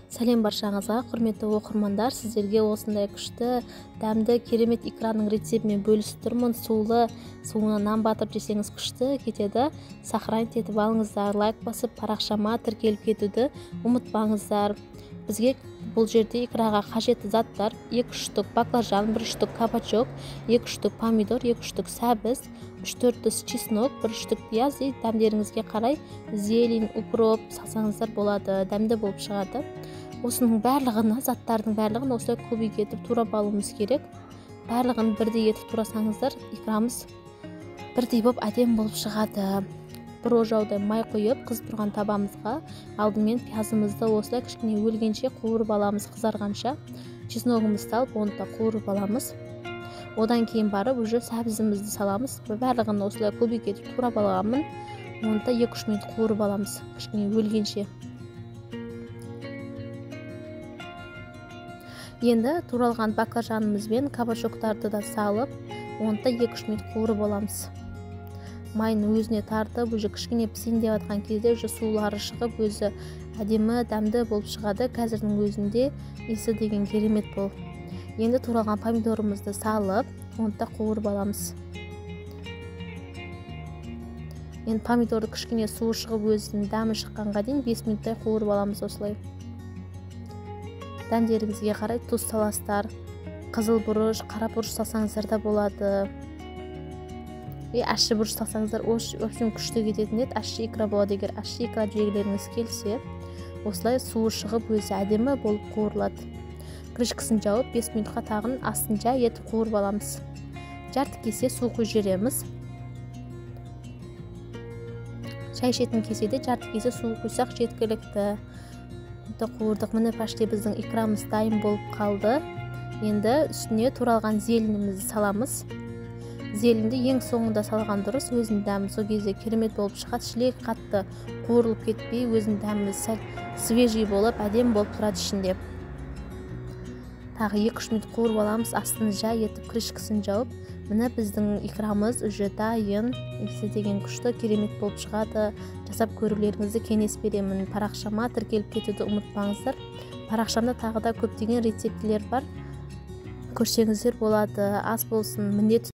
Сәлем баршаңызға, құрметті оқырмандар. Сіздерге осындай күшті, дәмді, керемет икраның рецептімен бөлісіп тұрмын. Суына нан батырып жесеңіз күшті кетеді. Сохранить етіп алыңыздар, лайк басып, парақшама тіркеліп кетуді ұмытпаңыздар. Бізге бұл жерде икраға қажетті заттар: 2 штук баклажан, 1 штук кабачок, 2 штук помидор, 2 штук сәбіз, 3-4 түс чеснок, 1 штук пияз, дәмдеріңізге қарай зелень, укроп салсаңыздар болады, дәмді болып шығады. Осының барлығына, заттардың барлығын осылай көбейіп етіп турап алуымыз керек. Барлығын бірдей етіп турасаңыздар, икрамыз бірдей болып әдемі болып шығады. Бір ожаудай май қойып, қызып тұрған табамызға алдымен пиязымызды осылай кішкене өлгенше қуырып аламыз, қызарғанша. Чесногымызды алып, оны да қуырып аламыз. Одан кейін барып, уже сәбізімізді саламыз. Барлығын осылай көбейіп етіп турап алғанмын. Оны да 2-3 минут қуырып аламыз, кішкене өлгенше. Енді туралған баклажанымыз бен кабачоктарды да салып, оны да 2-3 минут қуырып аламыз. Майын өзіне тартып, уже кішкене пісейін деп жатқан кезде уже сулары шығып, өзі әдемі, дәмді болып шығады. Қазірдің өзінде иісі деген керемет бол. Енді туралған помидорымызды салып, оны да қуырып аламыз. Енді помидорды кішкене суы шығып, өзінің дәмі шыққанға дейін 5 минуттай қуырып аламыз осылай. Дәмдеріңізге қарай тұз саласыздар, қызыл бұрыш, қара бұрыш салсаңыздар да болады. Ащы бұрыш салсаңыздар өшін күшті кететін еді. Ащы икра болады. Егер ащы икра жегілеріңіз келсе, осылай суы шығып, өзі әдемі болып қуырылады. Крышкасын жауып, 5 минутқа тағын астын жай етіп қуырып аламыз. Жарты кесе су құйып жібереміз. Шай ішетін кеседе жарты кесе су құйсақ жеткілікті. Қуырдық. Міне пәште біздің икрамыз дайын болып қалды. Енді үстіне туралған зеленімізді саламыз. Зеленді ең соңында салған дұрыс, өзінің дәмі сол кезде керемет болып шығады. Шілек қатты қуырылып кетпей, өзінің дәмі сәл свежий болып, әдемі болып тұрады ішінде. Тағы 2-3 минут қуырып аламыз, астын жай етіп крышкасын жауып. Міне біздің икрамыз уже дайын. Иісі деген күшті, керемет болып шығады. Жасап көрулеріңізді кеңес беремін. Парақшама тіркеліп кетуді ұмытпаңыздар. Парақшамда тағы да көптеген рецептілер бар. Көрсеңіздер болады. Аз болсын, міндет